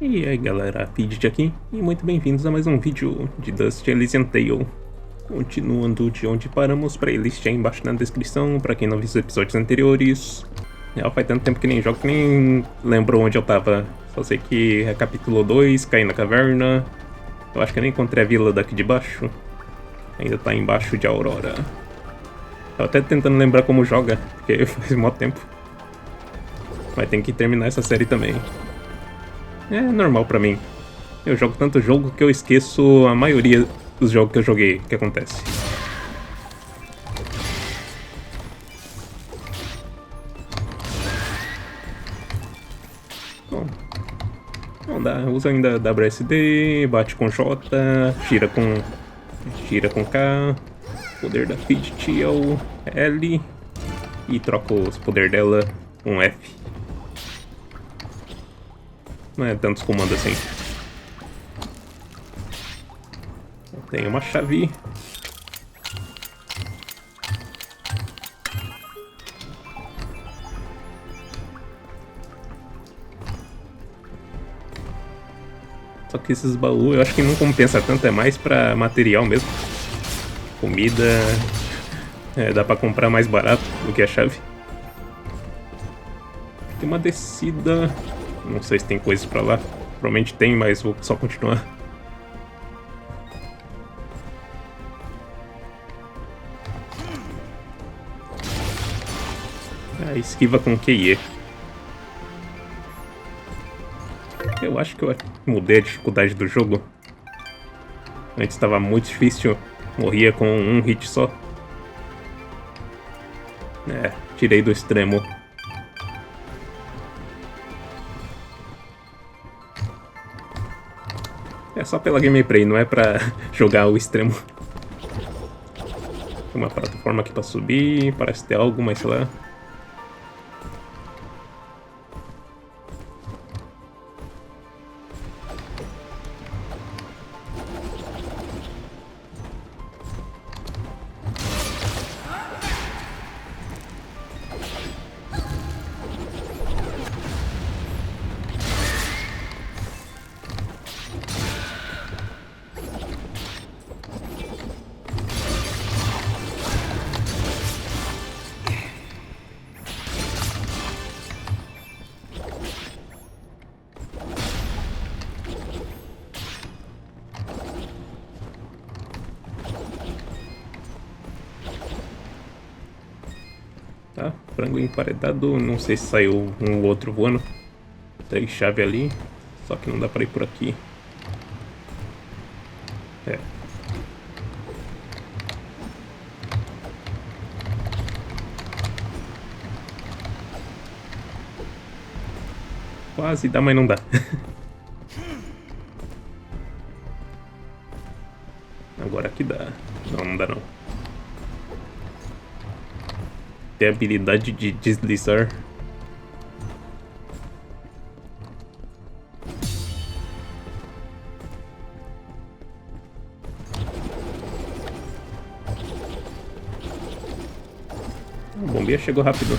E aí galera, Fidget aqui, e muito bem-vindos a mais um vídeo de Dust Elysian Tale. Continuando de onde paramos, pra eles já embaixo na descrição, pra quem não viu os episódios anteriores. Faz tanto tempo que nem jogo que nem lembro onde eu tava. Só sei que é capítulo 2, caí na caverna. Eu acho que eu nem encontrei a vila daqui de baixo. Ainda tá embaixo de Aurora. Tô até tentando lembrar como joga, porque faz mó tempo. Mas tem que terminar essa série também. É normal pra mim. Eu jogo tanto jogo que eu esqueço a maioria dos jogos que eu joguei. O que acontece? Bom, não dá. Usa ainda WSD, bate com J, gira com K. Poder da Fidget é o L. E troca os poderes dela com F. Não é tantos comandos assim. Tem uma chave. Só que esses baús eu acho que não compensa tanto, é mais pra material mesmo. Comida dá pra comprar mais barato do que a chave. Tem uma descida. Não sei se tem coisas pra lá. Provavelmente tem, mas vou só continuar. Esquiva com QE. Eu acho que eu mudei a dificuldade do jogo. Antes estava muito difícil. Morria com um hit só. Tirei do extremo. É só pela gameplay, não é pra jogar o extremo. Tem uma plataforma aqui pra subir. Parece ter algo, mas sei lá. Tá, frango emparedado, não sei se saiu um ou outro voando. Tem chave ali, só que não dá pra ir por aqui. Quase dá, mas não dá. Agora aqui dá. Não, não dá não. Tem a habilidade de deslizar. O bombeiro chegou rápido.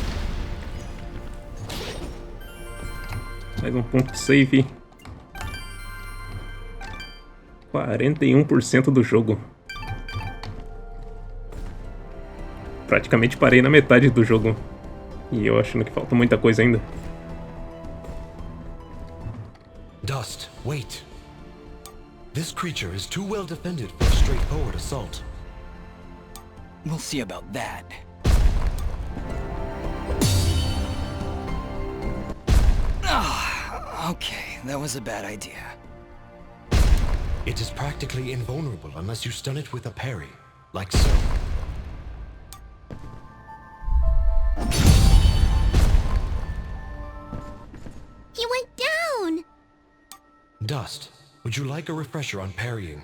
Mais um ponto de save. 41% do jogo. Praticamente parei na metade do jogo. E eu achando que falta muita coisa ainda. Dust, wait. This creature is too well defended for a straightforward assault. We'll see about that. Okay, that was a bad idea. It is practically invulnerable unless you stun it with a parry, like so. He went down! Dust, would you like a refresher on parrying?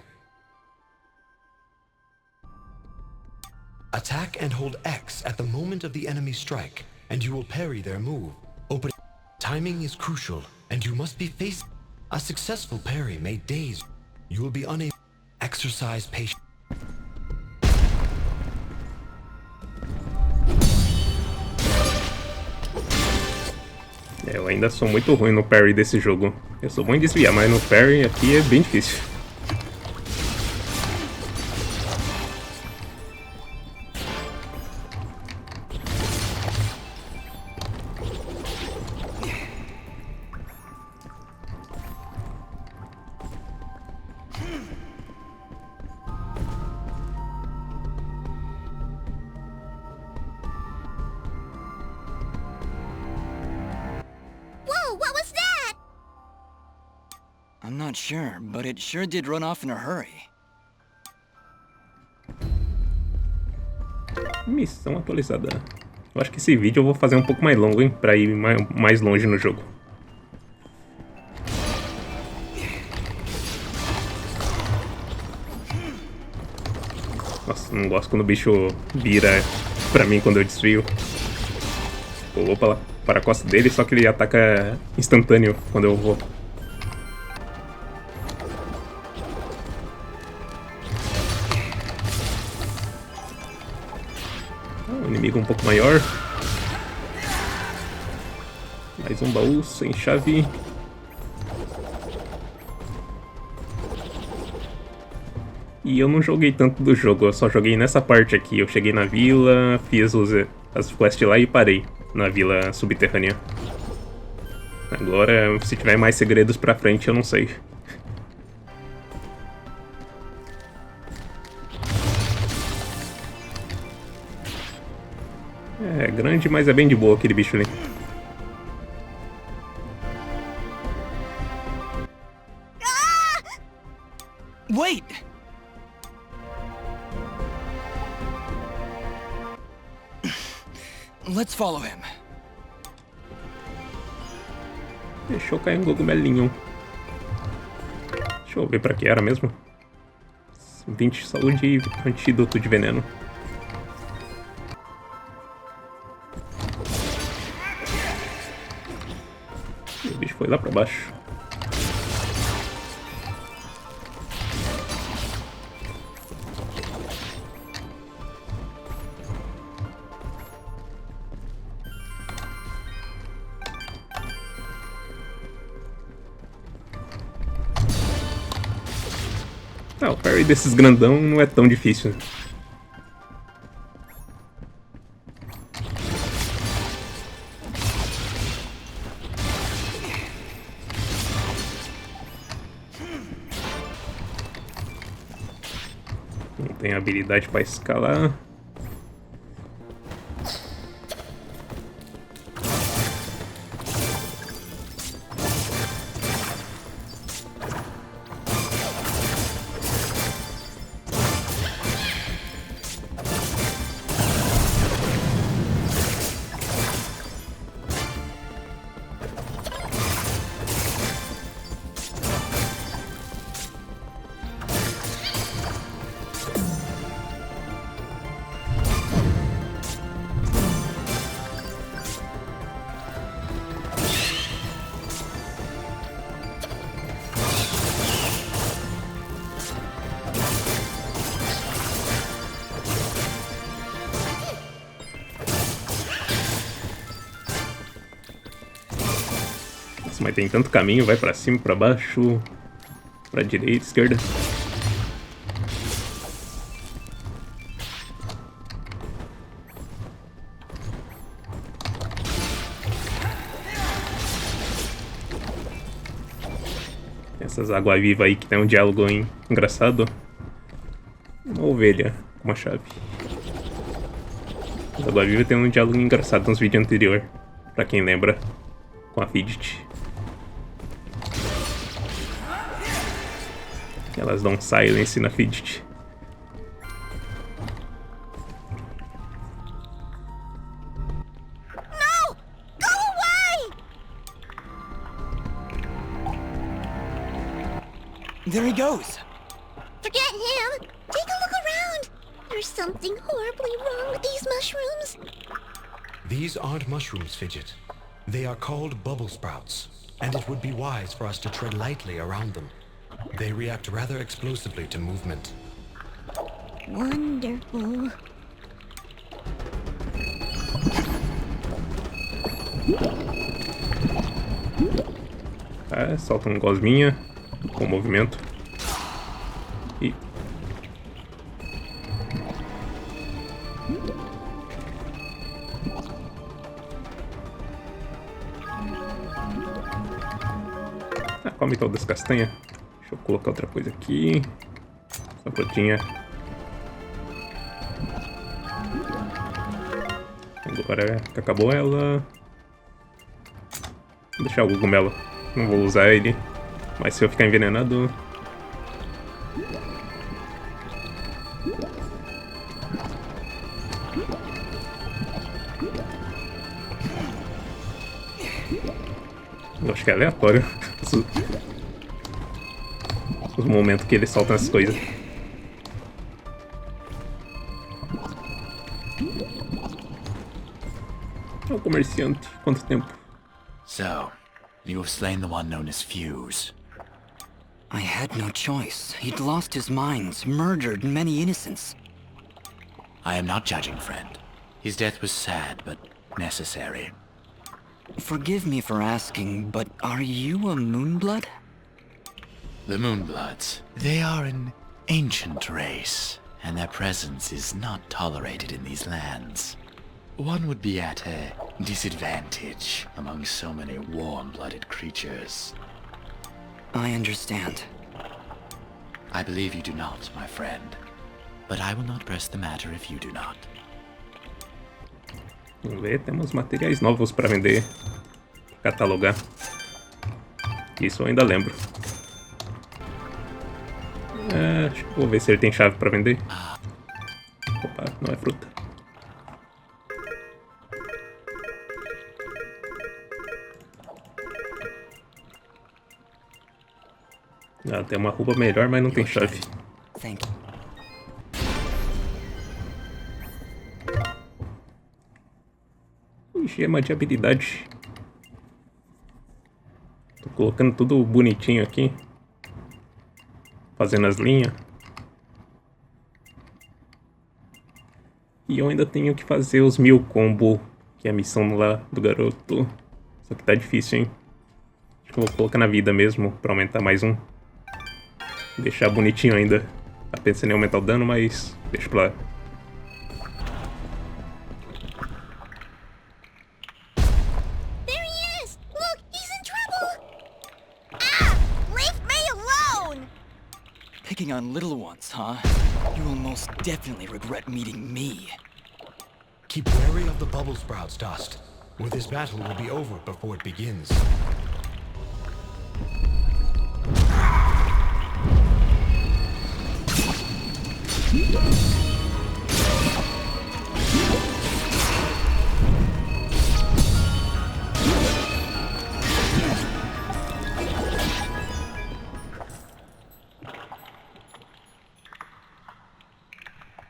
Attack and hold X at the moment of the enemy strike, and you will parry their move. Open. Timing is crucial, and you must be facing. A successful parry may daze. You will be unable to exercise patience. Eu ainda sou muito ruim no parry desse jogo. Eu sou bom em desviar, mas no parry aqui é bem difícil. Whoa, what was that? I'm not sure, but it sure did run off in a hurry. Missão atualizada. Eu acho que esse vídeo eu vou fazer um pouco mais longo, hein? Pra ir mais longe no jogo. Nossa, não gosto quando o bicho vira pra mim quando eu desvio. Eu vou para a costa dele, só que ele ataca instantâneo quando eu vou. Um inimigo um pouco maior. Mais um baú sem chave. E eu não joguei tanto do jogo, eu só joguei nessa parte aqui. Eu cheguei na vila, fiz as quests lá e parei na vila subterrânea. Agora, se tiver mais segredos pra frente, eu não sei. É grande, mas é bem de boa aquele bicho ali. Wait! Let's follow him. Deixou cair um cogumelinho. Deixa eu ver pra que era mesmo. 20 de saúde e antídoto de veneno. E o bicho foi lá pra baixo. Ah, o parry desses grandão não é tão difícil. Não tem habilidade pra escalar. Mas tem tanto caminho, vai pra cima, pra baixo, pra direita, esquerda. Essas água-viva aí que tem um diálogo engraçado. Uma ovelha com uma chave. As água-viva tem um diálogo engraçado nos vídeos anteriores, pra quem lembra, com a Fidget. Elas dão silence na Fidget. No! Go away! There he goes. Forget him. Take a look around. There's something horribly wrong with these mushrooms. These aren't mushrooms, Fidget. They are called bubble sprouts, and it would be wise for us to tread lightly around them. They react rather explosively to movement. Wonderful. Tá, solta um gosminha com movimento. E... come todas as castanhas. Deixa eu colocar outra coisa aqui. Essa frutinha. Agora que acabou ela. Vou deixar o cogumelo. Não vou usar ele. Mas se eu ficar envenenado... Eu acho que é aleatório. Os momentos que ele solta essas coisas. É um comerciante. Quanto tempo? So, you have slain the one known as Fuse. I had no choice. He'd lost his mind, murdered many innocents. I am not judging, friend. His death was sad, but necessary. Forgive me for asking, but are you a Moonblood? The Moonbloods. They are an ancient race, and their presence is not tolerated in these lands. One would be at a disadvantage among so many warm-blooded creatures. I understand. I believe you do not, my friend. But I will not press the matter if you do not. Vamos ver, temos materiais novos para vender. Catalogar. Isso eu ainda lembro. Vou ver se ele tem chave para vender. Opa, não é fruta. Tem uma roupa melhor, mas não tem chave. Thank you. Gema de habilidade. Tô colocando tudo bonitinho aqui. Fazendo as linhas. E eu ainda tenho que fazer os 1000 combo, que é a missão lá do garoto. Só que tá difícil, hein? Acho que eu vou colocar na vida mesmo, pra aumentar mais um. Deixar bonitinho ainda. Tá pensando em aumentar o dano, mas deixa pra lá. Picking on little ones, huh? You will most definitely regret meeting me. Keep wary of the bubble sprouts, Dust, or this battle will be over before it begins.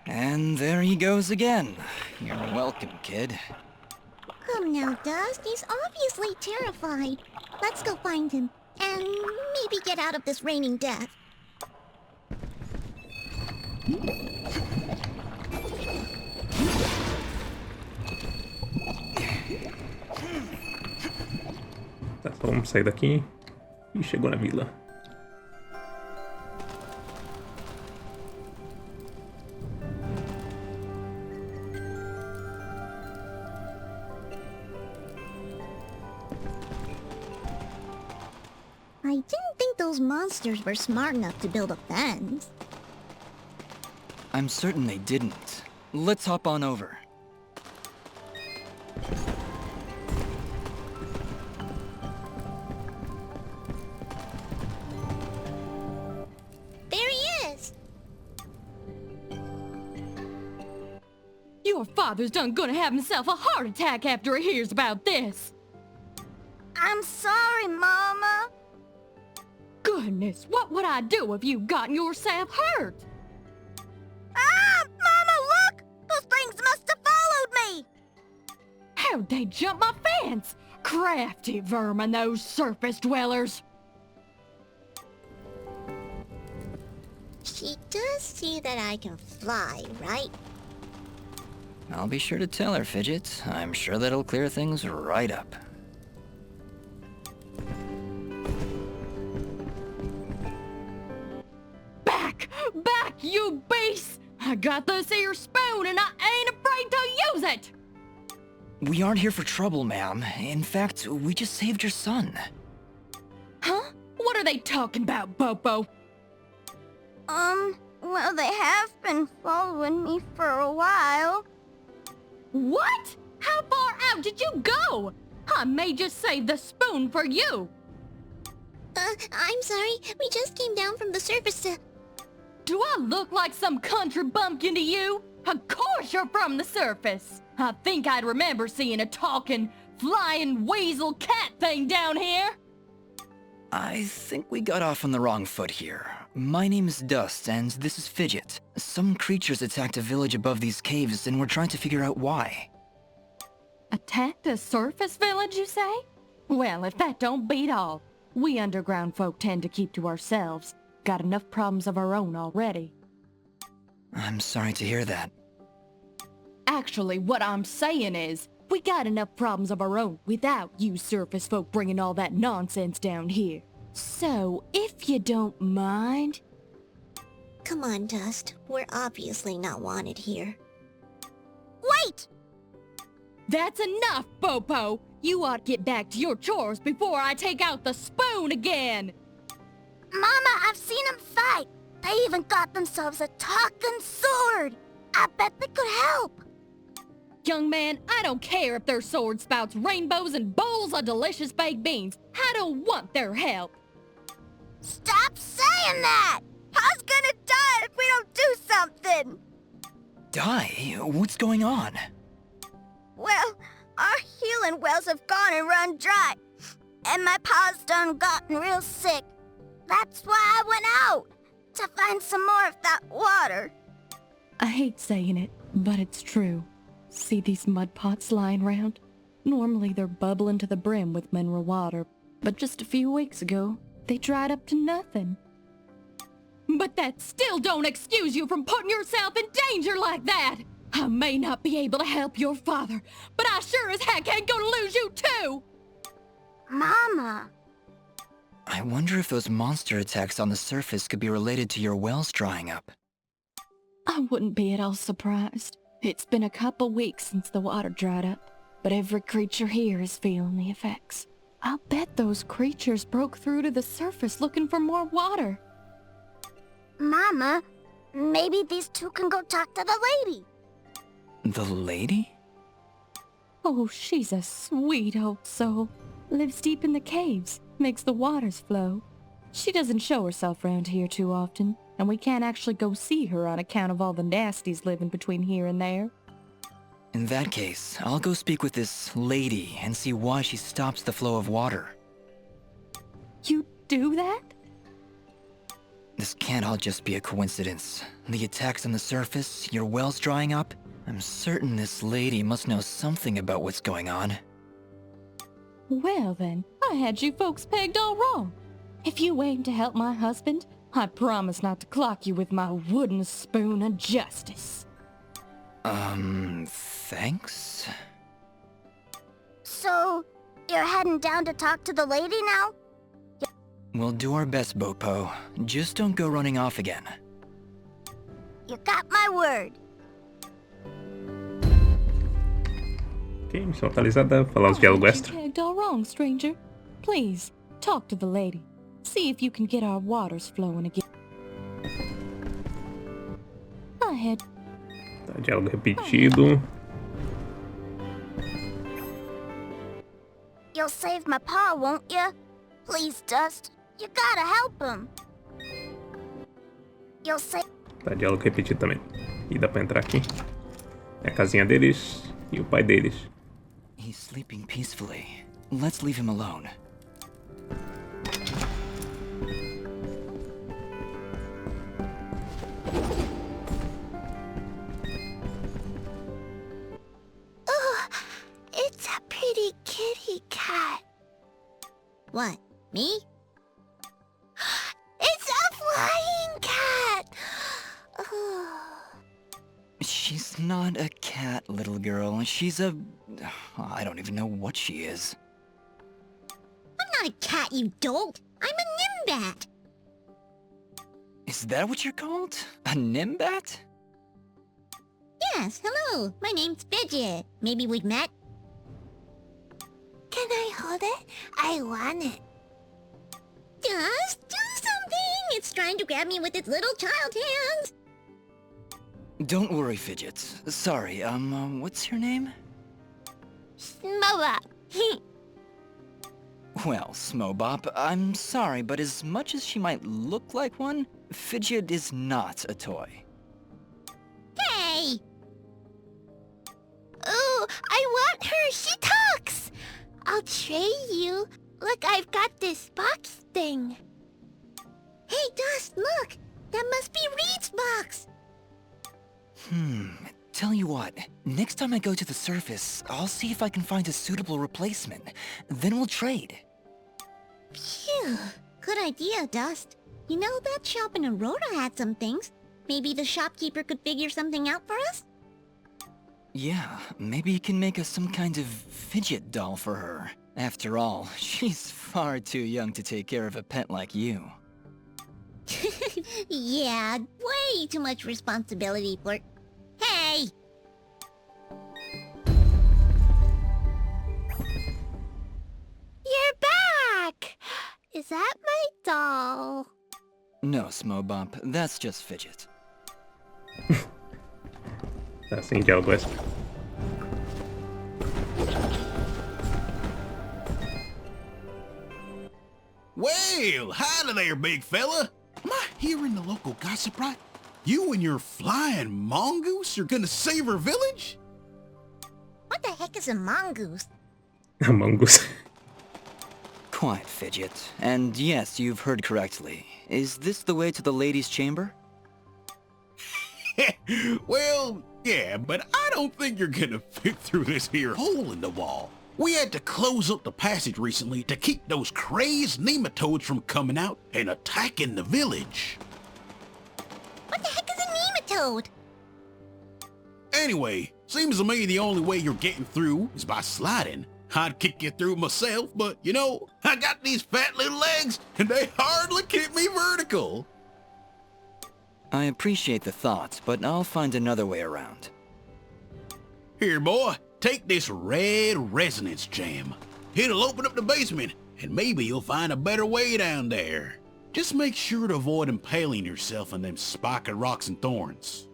And there he goes again. You're welcome, kid. Come now, Dust. He's obviously terrified. Let's go find him. And maybe get out of this raining death. Tá, só vamos sair daqui. E chegou na vila. I didn't think those monsters were smart enough to build a fence. I'm certain they didn't. Let's hop on over. There he is! Your father's done gonna have himself a heart attack after he hears about this. I'm sorry, Mama. Goodness, what would I do if you gotten yourself hurt? Ah! Mama, look! Those things must have followed me! How'd they jump my fence? Crafty vermin, those surface dwellers. She does see that I can fly, right? I'll be sure to tell her, Fidget. I'm sure that'll clear things right up. you beasts! I got this here spoon and I ain't afraid to use it! We aren't here for trouble, ma'am. In fact, we just saved your son. Huh? What are they talking about, Bopo? Well, they have been following me for a while. What? How far out did you go? I may just save the spoon for you. I'm sorry. We just came down from the surface to... Do I look like some country bumpkin to you? Of course you're from the surface. I think I'd remember seeing a talking, flying weasel cat thing down here. I think we got off on the wrong foot here. My name is Dust, and this is Fidget. Some creatures attacked a village above these caves, and we're trying to figure out why. Attacked a surface village, you say? Well, if that don't beat all. We underground folk tend to keep to ourselves. Got enough problems of our own already. I'm sorry to hear that. Actually, what I'm saying is, we got enough problems of our own without you surface folk bringing all that nonsense down here. So, if you don't mind... Come on, Dust. We're obviously not wanted here. Wait! That's enough, Bopo! You ought to get back to your chores before I take out the spoon again! Mama, I've seen them fight. They even got themselves a talking sword. I bet they could help. Young man, I don't care if their sword spouts rainbows and bowls of delicious baked beans. I don't want their help. Stop saying that! Pa's gonna die if we don't do something! Die? What's going on? Well, our healing wells have gone and run dry. And my pa's done gotten real sick. That's why I went out, to find some more of that water. I hate saying it, but it's true. See these mud pots lying around? Normally they're bubbling to the brim with mineral water, but just a few weeks ago, they dried up to nothing. But that still don't excuse you from putting yourself in danger like that! I may not be able to help your father, but I sure as heck ain't gonna lose you too! Mama. I wonder if those monster attacks on the surface could be related to your wells drying up. I wouldn't be at all surprised. It's been a couple weeks since the water dried up, but every creature here is feeling the effects. I'll bet those creatures broke through to the surface looking for more water. Mama, maybe these two can go talk to the lady. The lady? Oh, she's a sweet old soul. Lives deep in the caves, makes the waters flow. She doesn't show herself around here too often, and we can't actually go see her on account of all the nasties living between here and there. In that case, I'll go speak with this lady and see why she stops the flow of water. You do that? This can't all just be a coincidence. The attacks on the surface, your wells drying up. I'm certain this lady must know something about what's going on. Well then, I had you folks pegged all wrong. If you aim to help my husband, I promise not to clock you with my wooden spoon of justice. Thanks? So, you're heading down to talk to the lady now? We'll do our best, Bopo. Just don't go running off again. You got my word. Ok, missão atualizada, falar os diálogos extra. You pegged all wrong, stranger. Please, talk to the lady. See if you can get our waters flowing again. I had... Tá, diálogo repetido. You'll save my pa, won't you? Please, Dust. You gotta help him. You'll save... Tá, diálogo repetido também. E dá pra entrar aqui. É a casinha deles e o pai deles. He's sleeping peacefully. Let's leave him alone. It's a pretty kitty cat. What? Me? It's a flying cat! She's not a cat, little girl. She's a... I don't even know what she is. I'm not a cat, you dolt. I'm a nimbat. Is that what you're called? A nimbat? Yes, hello. My name's Fidget. Maybe we've met? Can I hold it? I want it. Just do something! It's trying to grab me with its little child hands! Don't worry, Fidget. Sorry, what's your name? Smoba. Well, Smobop, I'm sorry, but as much as she might look like one, Fidget is not a toy. Hey! Ooh, I want her! She talks! I'll trade you. Look, I've got this box thing. Hey, Dust, look! That must be Reed's box! Tell you what, next time I go to the surface, I'll see if I can find a suitable replacement. Then we'll trade. Phew. Good idea, Dust. You know, that shop in Aurora had some things. Maybe the shopkeeper could figure something out for us? Yeah, maybe you can make us some kind of fidget doll for her. After all, she's far too young to take care of a pet like you. Yeah, way too much responsibility for... Hey! You're back! Is that my doll? No, Smobop, that's just Fidget. Tá assim que algo essa. Well, howdy there, big fella. Am I hearing the local gossip right? You and your flying mongoose are gonna save our village? What the heck is a mongoose? Among Us. Quiet, Fidget. And yes, you've heard correctly. Is this the way to the ladies' chamber? Well, yeah, but I don't think you're gonna fit through this here hole in the wall. We had to close up the passage recently to keep those crazed nematodes from coming out and attacking the village. What the heck is a nematode? Anyway, seems to me the only way you're getting through is by sliding. I'd kick you through myself, but you know, I got these fat little legs and they hardly keep me vertical. I appreciate the thought, but I'll find another way around. Here, boy, take this red resonance gem. It'll open up the basement, and maybe you'll find a better way down there. Just make sure to avoid impaling yourself on them spiky rocks and thorns.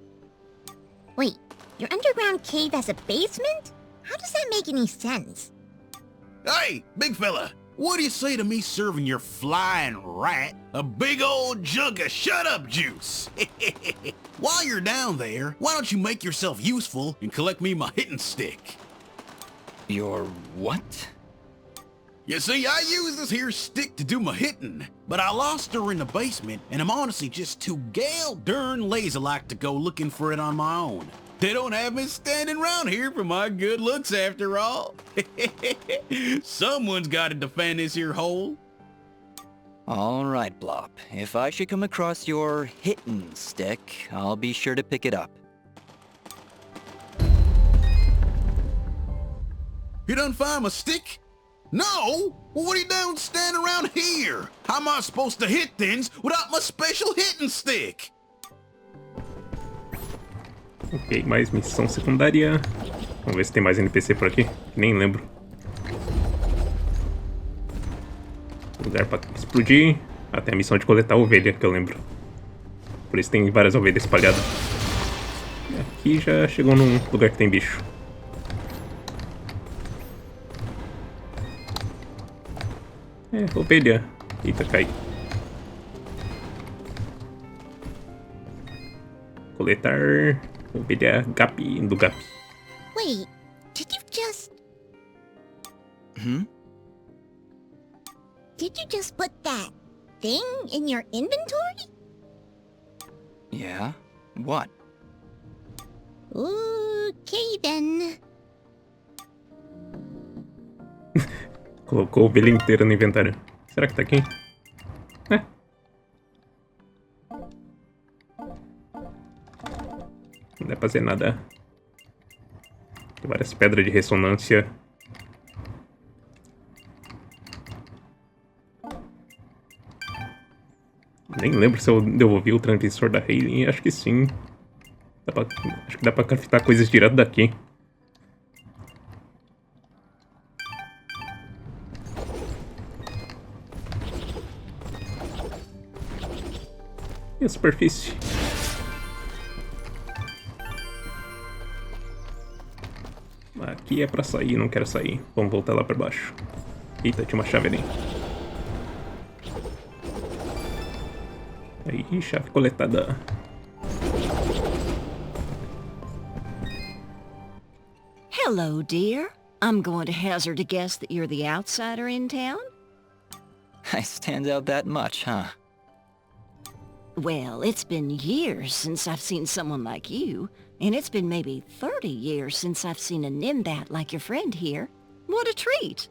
Wait, your underground cave has a basement? How does that make any sense? Hey, big fella, what do you say to me serving your flying rat a big old jug of shut-up juice? While you're down there, why don't you make yourself useful and collect me my hitting stick? Your what? You see, I use this here stick to do my hitting, but I lost her in the basement, and I'm honestly just too gal darn lazy-like to go looking for it on my own. They don't have me standing around here for my good looks after all. Someone's got to defend this here hole. All right, Blop. If I should come across your hittin' stick, I'll be sure to pick it up. You done find my stick? No? Well, what are you doing standing around here? How am I supposed to hit things without my special hitting stick? Ok, mais missão secundária. Vamos ver se tem mais NPC por aqui. Nem lembro. Lugar pra explodir. Até a missão de coletar a ovelha, que eu lembro. Por isso tem várias ovelhas espalhadas. E aqui já chegou num lugar que tem bicho. É, ovelha. Eita, cai. Coletar ovelha Gapi do Gapi. Wait, did you just... Did you just put that thing in your inventory? Yeah? What? Okay then. Colocou a ovelha inteira no inventário. Será que tá aqui? É. Não dá pra fazer nada. Tem várias pedras de ressonância. Nem lembro se eu devolvi o transmissor da Hayley. Acho que sim. Acho que dá pra craftar coisas direto daqui. E a superfície? Aqui é pra sair, não quero sair. Vamos voltar lá pra baixo. Eita, tinha uma chave ali. Aí, chave coletada. Hello, dear. I'm going to hazard a guess that you're the outsider in town? I stand out that much, huh? Well, it's been years since I've seen someone like you, and it's been maybe 30 years since I've seen a nimbat like your friend here. What a treat!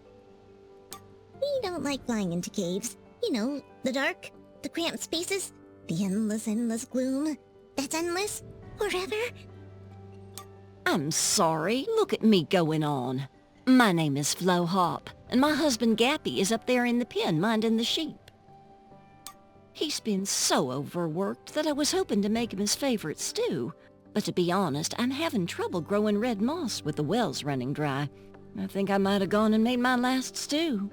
We don't like flying into caves. You know, the dark, the cramped spaces, the endless gloom. That's endless, forever. I'm sorry. Look at me going on. My name is Flo Hop, and my husband Gappy is up there in the pen minding the sheep. He's been so overworked that I was hoping to make him his favorite stew. But to be honest, I'm having trouble growing red moss with the wells running dry. I think I might have gone and made my last stew.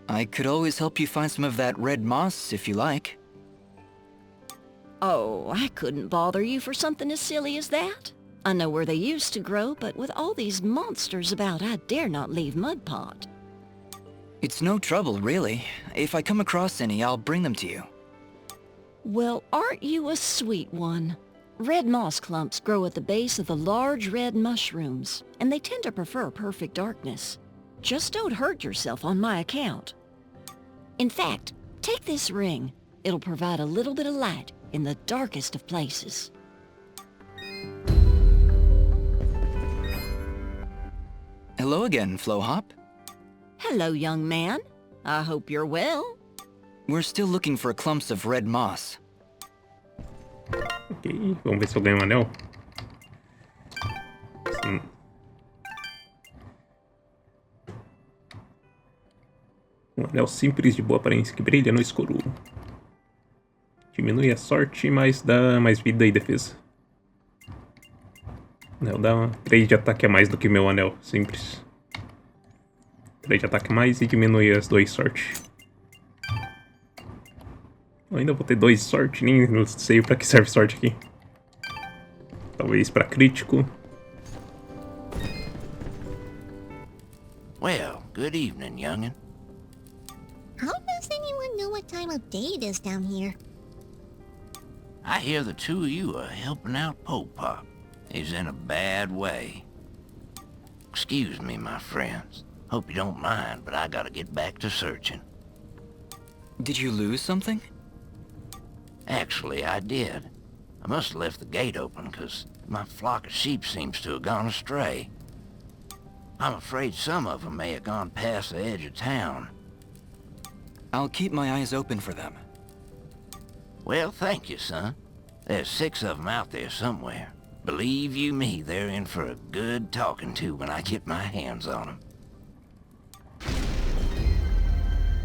I could always help you find some of that red moss if you like. Oh, I couldn't bother you for something as silly as that. I know where they used to grow, but with all these monsters about, I dare not leave Mudpot. It's no trouble, really. If I come across any, I'll bring them to you. Well, aren't you a sweet one? Red moss clumps grow at the base of the large red mushrooms, and they tend to prefer perfect darkness. Just don't hurt yourself on my account. In fact, take this ring. It'll provide a little bit of light in the darkest of places. Hello again, Flo Hop. Hello, young man. I hope you're well. We're still looking for clumps of red moss. Ok, vamos ver se eu ganho um anel. Um anel simples de boa aparência que brilha no escuro. Diminui a sorte, mas dá mais vida e defesa. Anel dá 3 de ataque a mais do que meu anel simples. 3 de ataque a mais e diminui as 2 sorte. Eu ainda vou ter 2 sorte, nem não sei pra que serve sorte aqui. Talvez pra crítico. Well, good evening, youngin'. How does anyone know what time of day it is down here? I hear the two of you are helping out Pop. He's in a bad way. Excuse me, my friends. Hope you don't mind, but I gotta get back to searching. Did you lose something? Actually, I did. I must have left the gate open, 'cause my flock of sheep seems to have gone astray. I'm afraid some of them may have gone past the edge of town. I'll keep my eyes open for them. Well, thank you, son. There's 6 of them out there somewhere. Believe you me, they're in for a good talking to when I get my hands on them.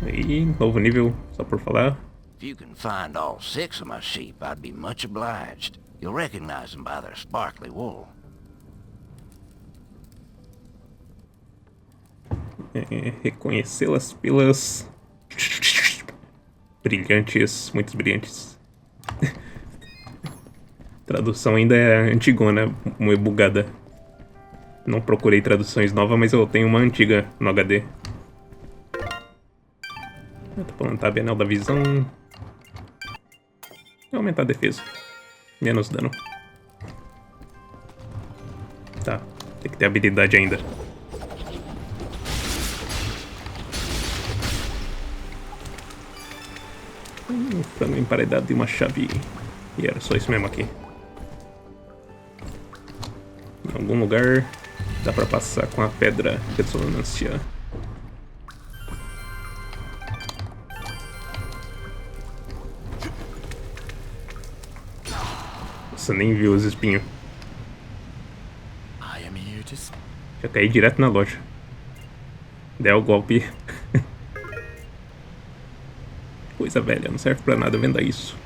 Aí, novo nível, só por falar. If you can find all 6 of my sheep, I'd be much obliged. You'll recognize them by their sparkly wool. Reconhecê-las pelas brilhantes, muitos brilhantes. Tradução ainda é antigona, meio bugada. Não procurei traduções novas, mas eu tenho uma antiga no HD. Eu tô falando tab, anel da visão. E aumentar a defesa. Menos dano. Tá, tem que ter habilidade ainda. Um frango emparedado e uma chave. E era só isso mesmo aqui. Em algum lugar dá pra passar com a pedra de ressonância. Nossa, nem viu os espinhos. Já caí direto na loja. Der o golpe. Coisa velha, não serve pra nada, venda isso.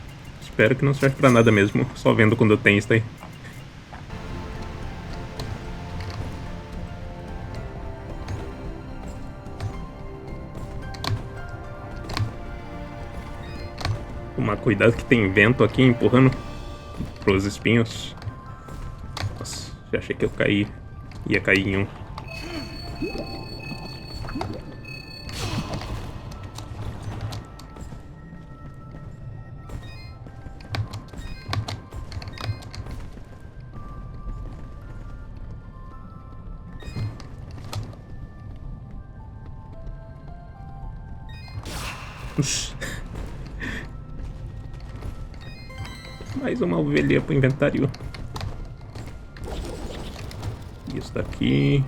Espero que não serve pra nada mesmo, só vendo quando tem isso daí. Tomar cuidado que tem vento aqui empurrando pros espinhos. Nossa, já achei que eu ia cair em um. Mais uma ovelha pro inventário. Isso daqui.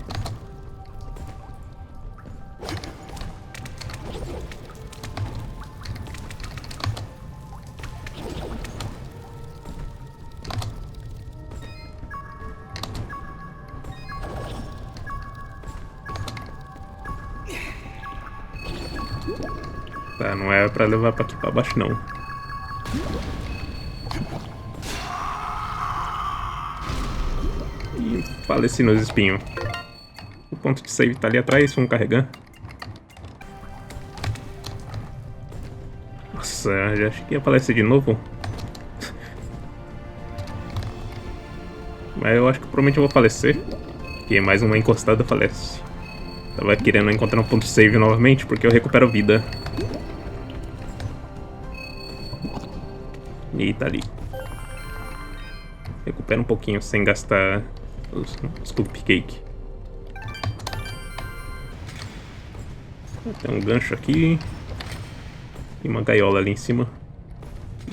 Tá, não é pra levar pra aqui pra baixo não. E faleci nos espinhos. O ponto de save tá ali atrás, vamos carregar. Nossa, já achei que ia falecer de novo. Mas eu acho que provavelmente eu vou falecer. Porque mais uma encostada falece. Tava querendo encontrar um ponto de save novamente, porque eu recupero vida. E tá ali. Recupera um pouquinho sem gastar os cupcake. Tem um gancho aqui. E uma gaiola ali em cima.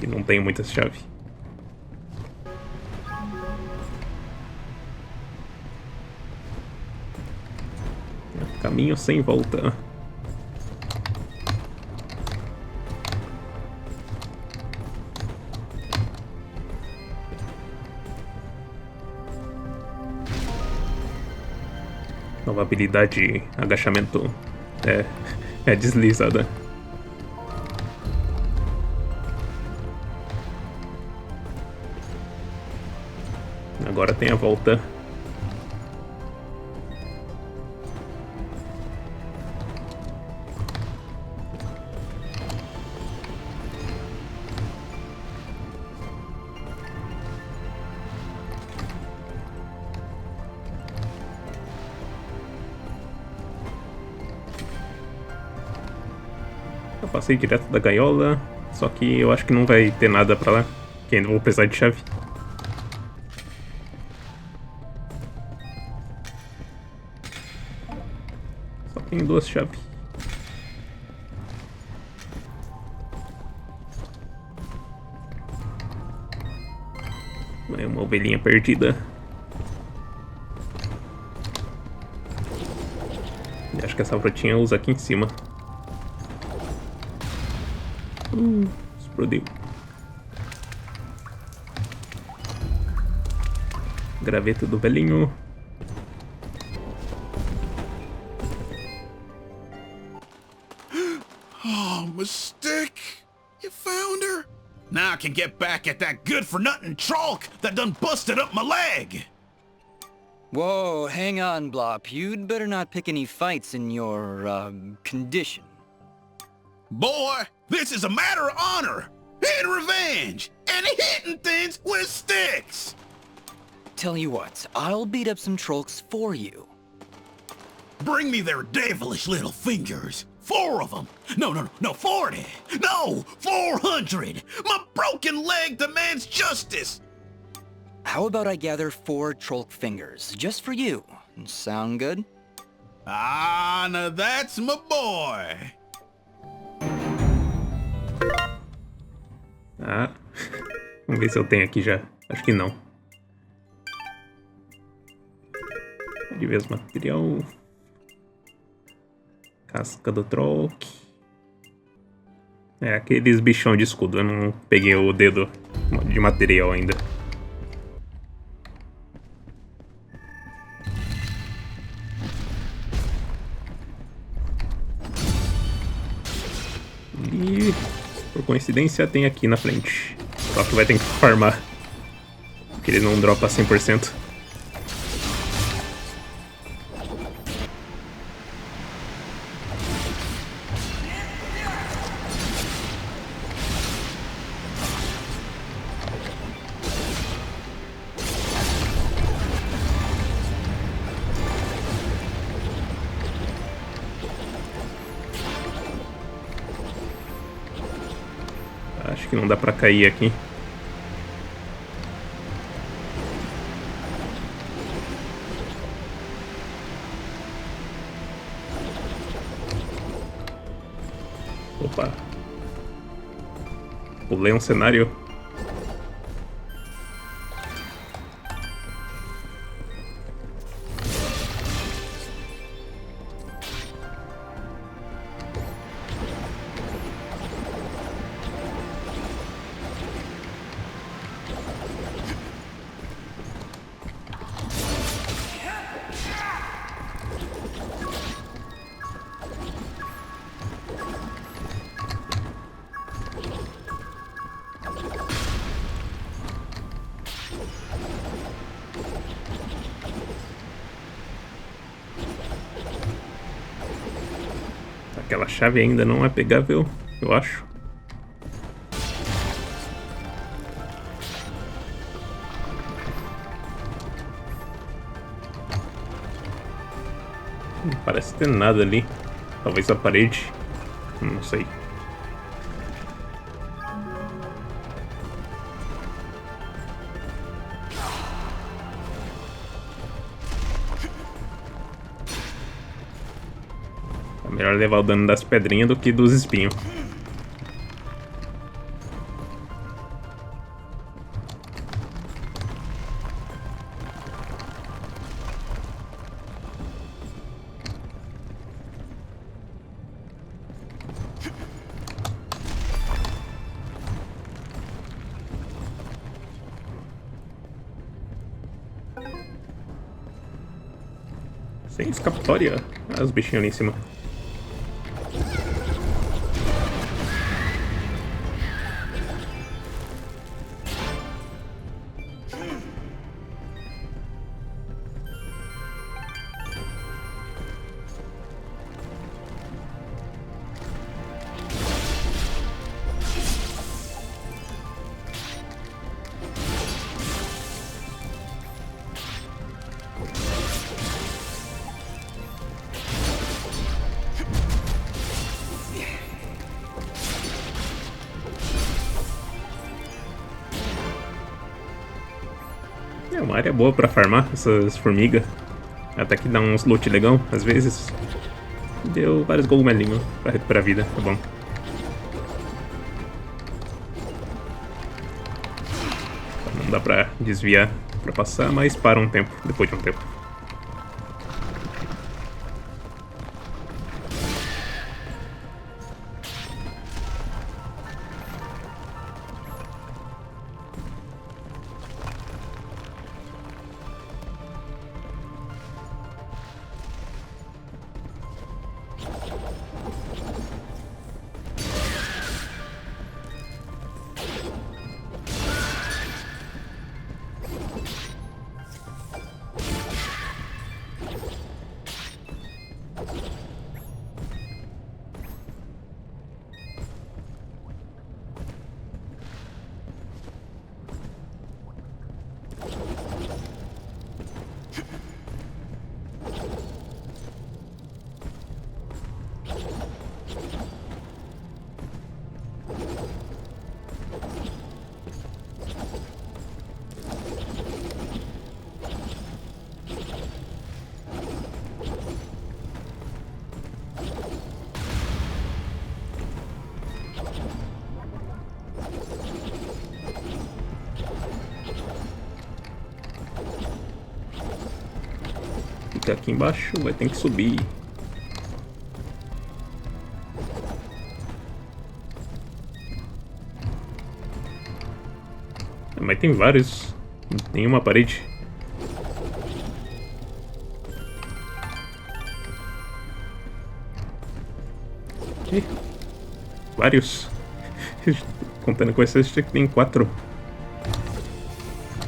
E não tenho muitas chaves. Caminho sem volta. Nova habilidade, agachamento, é deslizada. Agora tem a volta. Eu passei direto da gaiola, só que eu acho que não vai ter nada pra lá, que ainda vou precisar de chave. Só tem 2 chaves. É uma ovelhinha perdida. E acho que essa brotinha usa aqui em cima. Explodiu. Graveto do velhinho. Oh, my stick! You found her? Now I can get back at that good-for-nothing trolk that done busted up my leg! Whoa, hang on, Blop. You'd better not pick any fights in your, condition. Boy, this is a matter of honor and revenge and hitting things with sticks! Tell you what, I'll beat up some trolks for you. Bring me their devilish little fingers. 4 of them. No, 40. No, 400. My broken leg demands justice. How about I gather 4 trolk fingers, just for you? Sound good? Ah, now that's my boy. Ah, vamos ver se eu tenho aqui já. Acho que não. De vez material. Casca do troll. É, aqueles bichão de escudo. Eu não peguei o dedo de material ainda. E Por coincidência, tem aqui na frente. Só que vai ter que farmar. Porque ele não dropa 100%. Acho que não dá pra cair aqui. Opa. Pulei um cenário. Aquela chave ainda não é pegável, eu acho. Não parece ter nada ali. Talvez a parede. Não sei. Melhor levar o dano das pedrinhas do que dos espinhos. Sem escapatória. Ah, os bichinhos ali em cima. É uma área boa pra farmar essas formigas. Até que dá uns loot legal, às vezes. Deu vários cogumelinhos pra recuperar a vida, tá bom. Não dá pra desviar pra passar, mas para um tempo, depois de um tempo. Fica aqui embaixo, vai ter que subir. Mas tem vários. Nenhuma parede. Ih, vários. Contando com esse, acho que tem 4.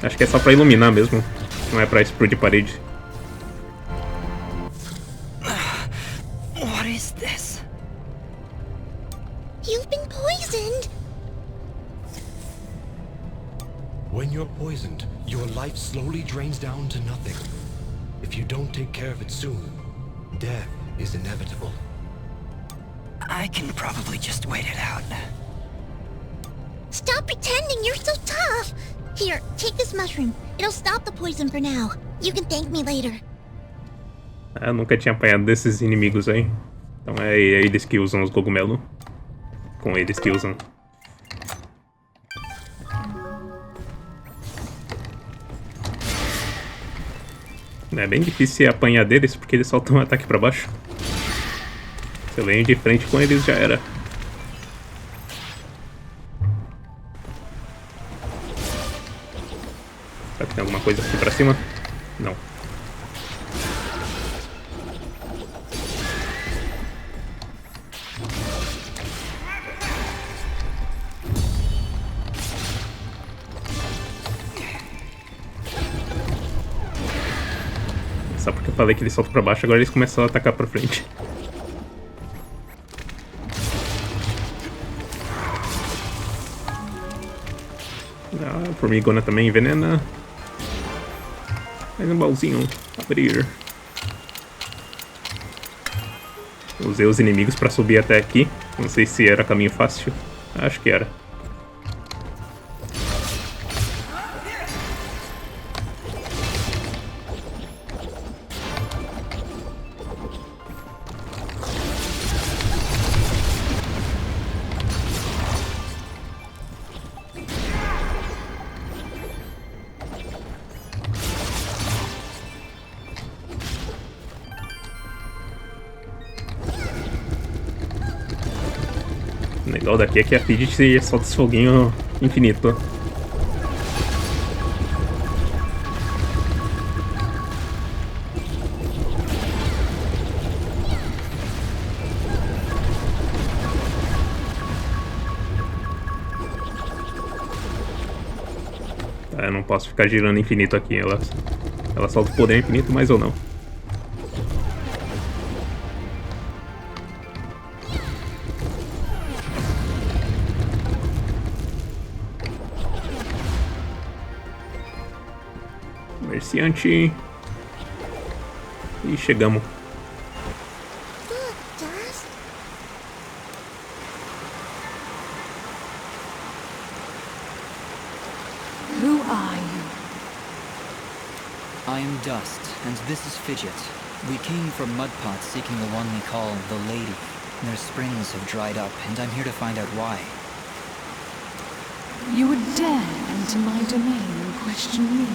Acho que é só pra iluminar mesmo. Não é pra explodir parede. What is this? You've been poisoned! When you're poisoned, your life slowly drains down to nothing. If you don't take care of it soon, death is inevitable. I can probably just wait it out. Stop pretending you're so tough! Here, take this mushroom. It'll stop the poison for now. You can thank me later. Eu nunca tinha apanhado desses inimigos aí. Então é eles que usam os cogumelos. Com eles que usam. É bem difícil apanhar deles porque eles soltam um ataque pra baixo. Se eu venho de frente com eles já era. Será que tem alguma coisa aqui pra cima? Não. Só porque eu falei que eles soltam pra baixo, agora eles começam a atacar pra frente. A formigona também envenena. Mais um baúzinho. Abrir. Usei os inimigos pra subir até aqui. Não sei se era caminho fácil. Acho que era. O legal daqui é que a Fidget solta esse foguinho infinito. Tá, eu não posso ficar girando infinito aqui. Ela solta o poder infinito, mas ou não. Comerciante. E chegamos. Look, Dust. Who are you? I am Dust, and this is Fidget. We came from Mudpot seeking the one we call the Lady. Their springs have dried up, and I'm here to find out why. You would dare enter my domain and question me?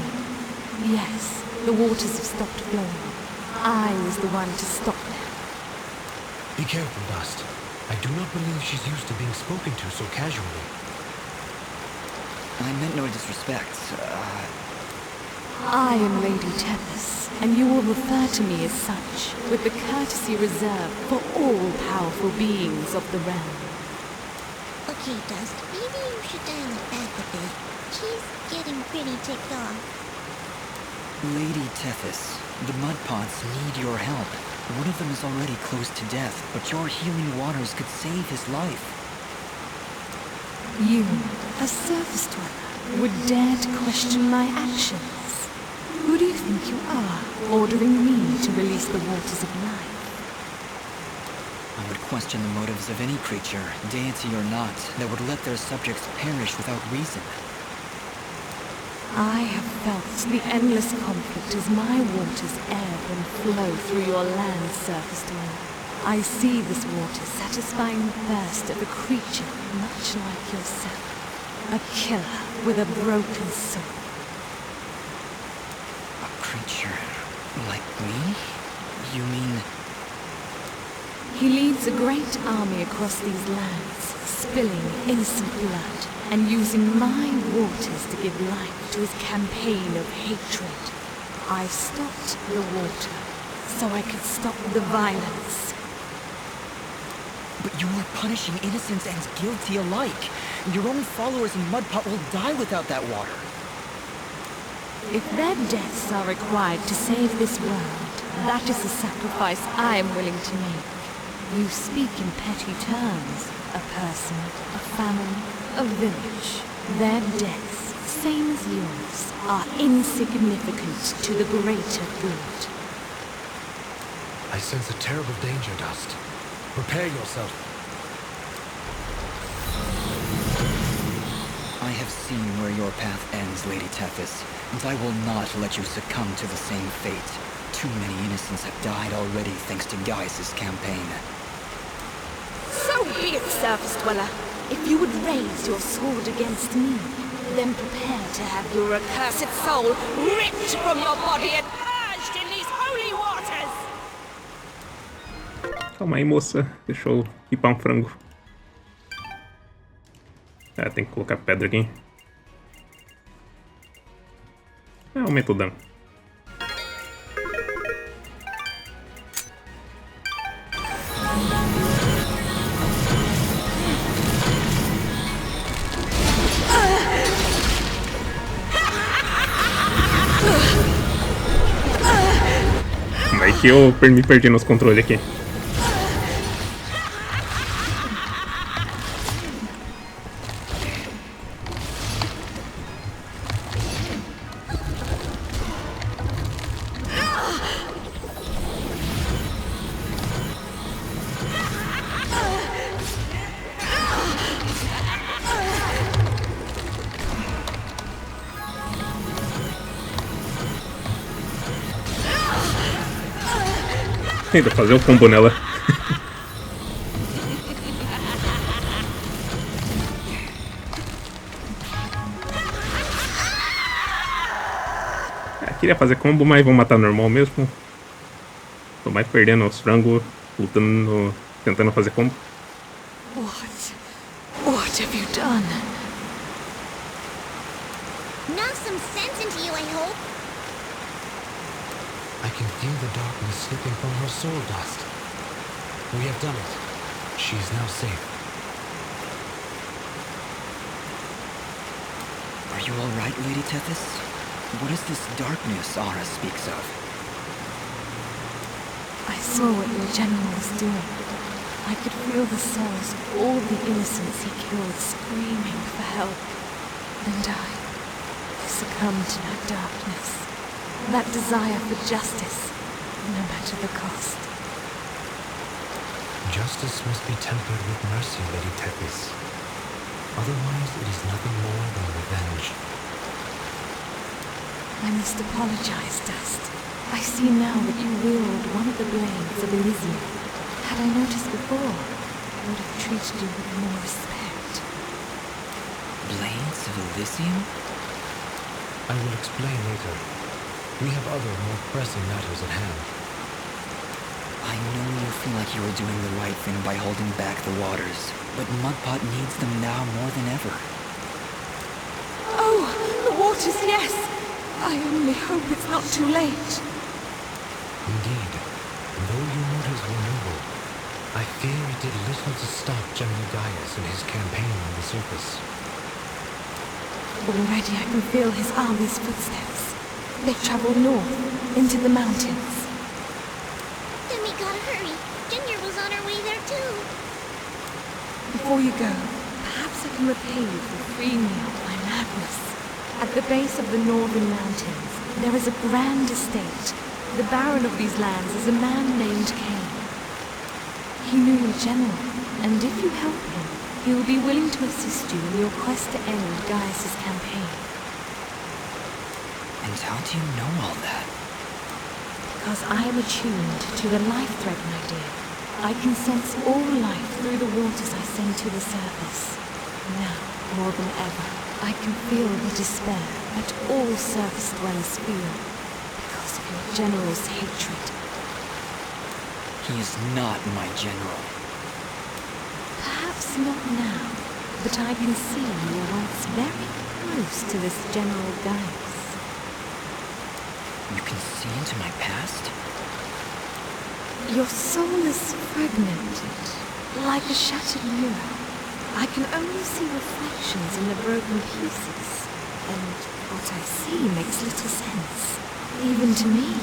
Yes, the waters have stopped flowing. I was the one to stop them. Be careful, Dust. I do not believe she's used to being spoken to so casually. I meant no disrespect. I am Lady Tethys, and you will refer to me as such, with the courtesy reserved for all powerful beings of the realm. Okay, Dust, maybe you should dial it back a bit. She's getting pretty ticked off. Lady Tethys, the Mudpots need your help. One of them is already close to death, but your healing waters could save his life. You, a surface dweller, would dare to question my actions? Who do you think you are, ordering me to release the waters of life? I would question the motives of any creature, deity or not, that would let their subjects perish without reason. I have felt the endless conflict as my waters ebb and flow through your land's surface dweller. I see this water satisfying the thirst of a creature much like yourself. A killer with a broken soul. A creature like me? You mean... He leads a great army across these lands, spilling innocent blood, and using my waters to give life to his campaign of hatred. I stopped the water, so I could stop the violence. But You are punishing innocents and guilty alike. Your own followers in Mudpot will die without that water. If their deaths are required to save this world, that is a sacrifice I am willing to make. You speak in petty terms. A person, a family, a village. Their deaths, same as yours, are insignificant to the greater good. I sense a terrible danger, Dust. Prepare yourself. I have seen where your path ends, Lady Tethys, and I will not let you succumb to the same fate. Too many innocents have died already thanks to Gaius' campaign. So be it, Surface Dweller. If you would raise your sword against me, then prepare to have your accursed soul ripped from your body and purged in these holy waters! Calma aí, moça. Deixa eu equipar um frango. Ah, tem que colocar pedra aqui. Ah, aumenta o dano. Vai que eu me perdi nos controles aqui. Ainda fazer um combo nela. Queria fazer combo, mas vou matar normal mesmo. Tô mais perdendo os frangos, lutando, tentando fazer combo. What have you done? Knock some sense into you, I hope. I can feel the darkness slipping from her soul, Dust. We have done it. She is now safe. Are you all right, Lady Tethys? What is this darkness Aura speaks of? I saw what your general was doing. I could feel the souls of all the innocents he killed screaming for help. And I succumbed to that darkness. That desire for justice, no matter the cost. Justice must be tempered with mercy, Lady Tethys. Otherwise, it is nothing more than revenge. I must apologize, Dust. I see now that you wield one of the blades of Elysian. Had I noticed before, I would have treated you with more respect. Blades of Elysian? I will explain later. We have other, more pressing matters at hand. I know you feel like you were doing the right thing by holding back the waters, but Mudpot needs them now more than ever. Oh, the waters, yes! I only hope it's not too late. Indeed, though your motives were noble, I fear it did little to stop General Gaius in his campaign on the surface. Already I can feel his army's footsteps. They've traveled north, into the mountains. Then we gotta hurry. Ginger was on her way there too. Before you go, perhaps I can repay you for freeing me of my madness. At the base of the northern mountains, there is a grand estate. The baron of these lands is a man named Cain. He knew your general, and if you help him, he will be willing to assist you in your quest to end Gaius' campaign. And how do you know all that? Because I am attuned to the life thread, my dear. I can sense all life through the waters I send to the surface. Now, more than ever, I can feel the despair that all surface dwellers feel because of your general's hatred. He is not my general. Perhaps not now, but I can see you were once very close to this General Gaius. You can see into my past? Your soul is fragmented, Like a shattered mirror, I can only see reflections in the broken pieces, and what I see makes little sense, even to me.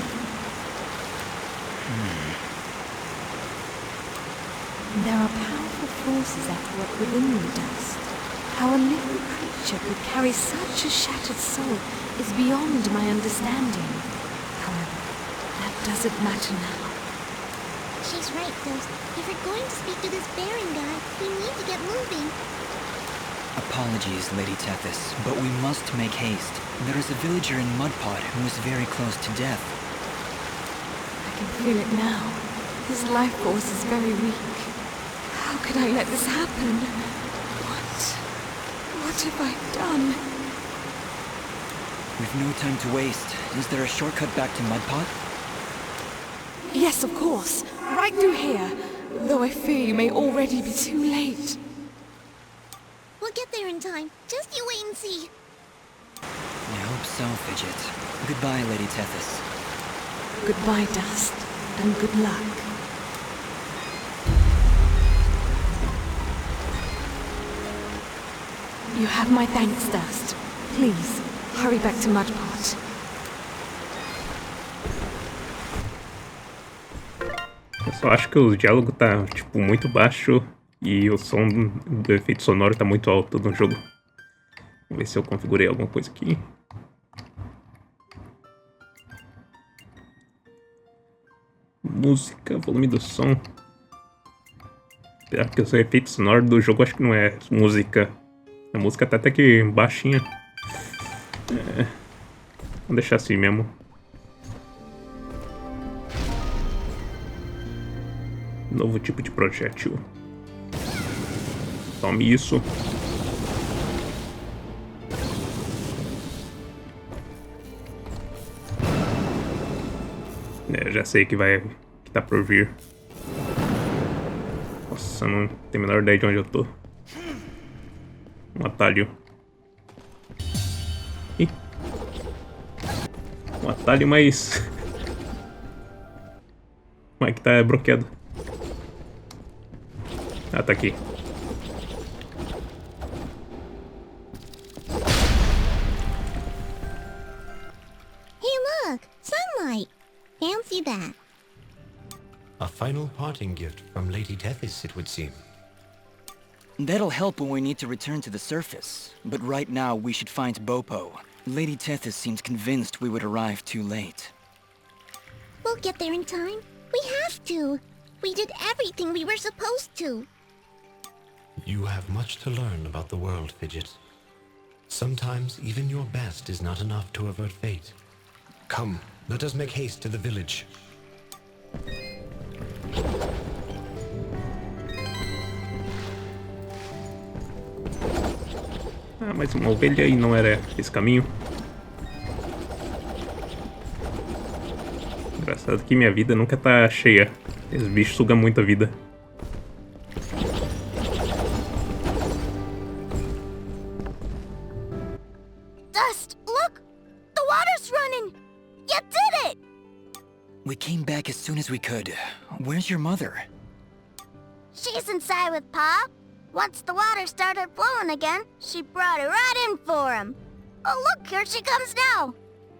There are powerful forces at work within the dust. How a living creature could carry such a shattered soul is beyond my understanding. However, that doesn't matter now. She's right, Ghost. If we're going to speak to this Baron guy, we need to get moving. Apologies, Lady Tethys, but we must make haste. There is a villager in Mudpot who is very close to death. I can feel it now. His life force is very weak. How could I let this happen? What have I done? We've no time to waste. Is there a shortcut back to Mudpot? Yes, of course. Right through here. Though I fear you may already be too late. We'll get there in time. Just you wait and see. I hope so, Fidget. Goodbye, Lady Tethys. Goodbye, Dust, and good luck. You have my thanks, Dust. Please, hurry back to Mudpot. Eu só acho que o diálogo tá, tipo, muito baixo e o som do efeito sonoro tá muito alto no jogo. Vamos ver se eu configurei alguma coisa aqui. Música, volume do som. Porque o efeito sonoro do jogo acho que não é música. A música tá até que baixinha. Vamos deixar assim mesmo. Novo tipo de projétil. Tome isso. Já sei que tá por vir. Nossa, não tenho a menor ideia de onde eu tô. Um atalho. Ih. Um atalho, mas... Como é que tá bloqueado? Ah, tá aqui. Hey, look! Sunlight! Fancy that. A final parting gift from Lady Tethys, it would seem. That'll help when we need to return to the surface. But right now, we should find Bopo. Lady Tethys seems convinced we would arrive too late. We'll get there in time. We have to. We did everything we were supposed to. You have much to learn about the world, Fidget. Sometimes even your best is not enough to avert fate. Come, let us make haste to the village. Ah, mais uma ovelha e não era esse caminho. Engraçado que minha vida nunca tá cheia. Esses bichos sugam muito a vida. Dust, look! The water's running! You did it! We came back as soon as we could. Where's your mother? She's inside with Pa. Once the water started flowing again, she brought it right in for him. Oh, look, here she comes now.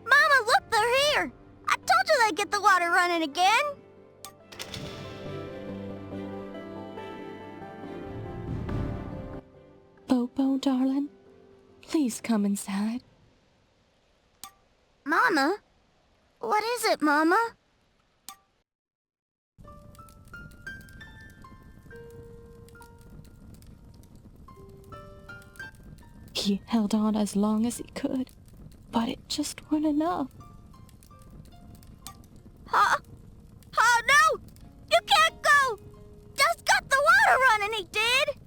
Mama, look, they're here. I told you they'd get the water running again. Bobo, darling, please come inside. Mama? What is it, Mama? He held on as long as he could, but it just weren't enough. Huh? Oh, no! You can't go! Just got the water running, he did!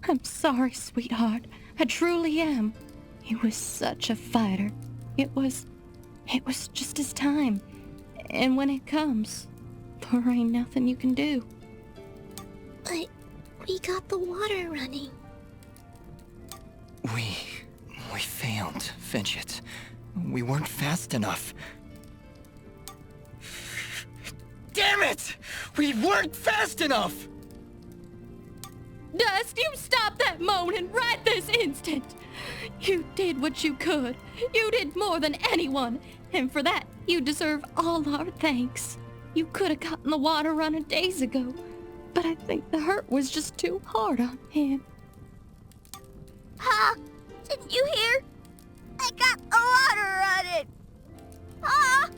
I'm sorry, sweetheart. I truly am. He was such a fighter. It was just his time. And when it comes, there ain't nothing you can do. But we got the water running. We failed, Fidget. We weren't fast enough. Damn it! We weren't fast enough! Dust, you stop that moaning right this instant! You did what you could. You did more than anyone, and for that, you deserve all our thanks. You could have gotten the water running days ago, but I think the hurt was just too hard on him. Huh? Didn't you hear? I got the water running! Ah!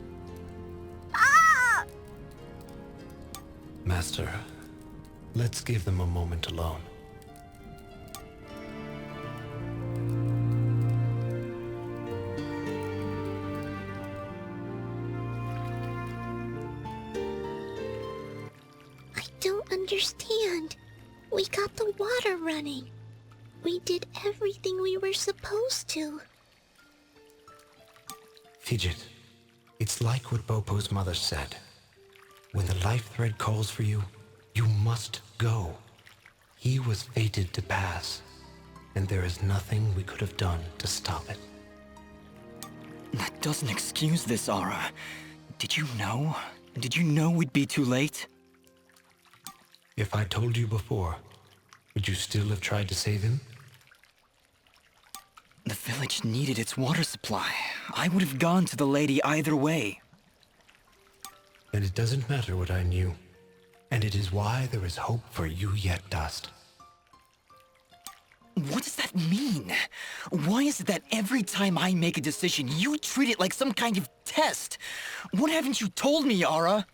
Ah! Master, let's give them a moment alone. I don't understand. We got the water running. We did everything we were supposed to. Fidget, it's like what Bopo's mother said. When the life thread calls for you, you must go. He was fated to pass, and there is nothing we could have done to stop it. That doesn't excuse this, Aura. Did you know? Did you know we'd be too late? If I told you before, would you still have tried to save him? The village needed its water supply. I would have gone to the lady either way. And it doesn't matter what I knew. And it is why there is hope for you yet, Dust. What does that mean? Why is it that every time I make a decision, you treat it like some kind of test? What haven't you told me, Aura?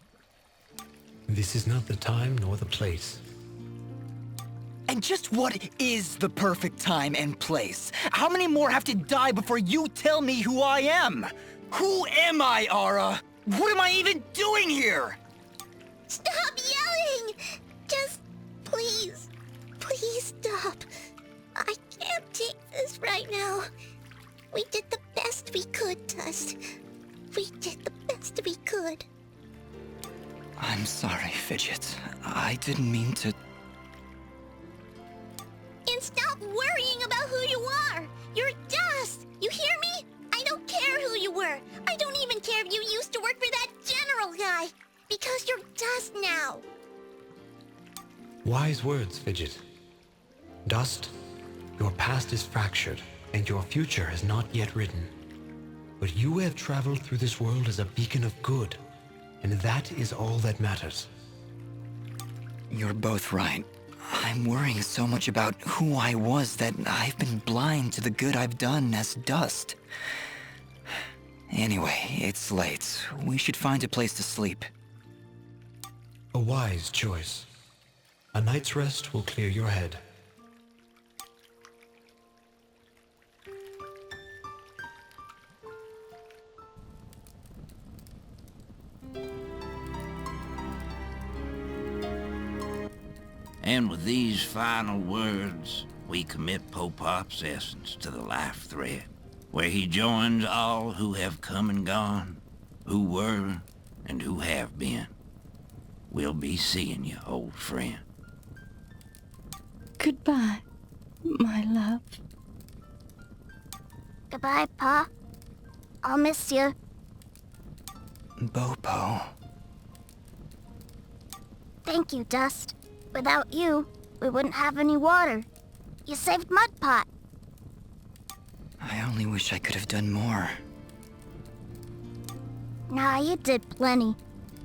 This is not the time nor the place. And just what is the perfect time and place? How many more have to die before you tell me who I am? Who am I, Aura? What am I even doing here? Stop yelling! Just please, please stop. I can't take this right now. We did the best we could, Dust. We did the best we could. I'm sorry, Fidget. I didn't mean to... And stop worrying about who you are! You're Dust! You hear me? I don't care who you were. I don't even care if you used to work for that general guy. Because you're Dust now. Wise words, Fidget. Dust, your past is fractured, and your future is not yet written. But you have traveled through this world as a beacon of good, and that is all that matters. You're both right. I'm worrying so much about who I was that I've been blind to the good I've done as Dust. Anyway, it's late. We should find a place to sleep. A wise choice. A night's rest will clear your head. And with these final words, we commit Popop's essence to the life thread, where he joins all who have come and gone, who were and who have been. We'll be seeing you, old friend. Goodbye, my love. Goodbye, Pa. I'll miss you. Bopo. Thank you, Dust. Without you, we wouldn't have any water. You saved Mudpot. I only wish I could have done more. Nah, you did plenty.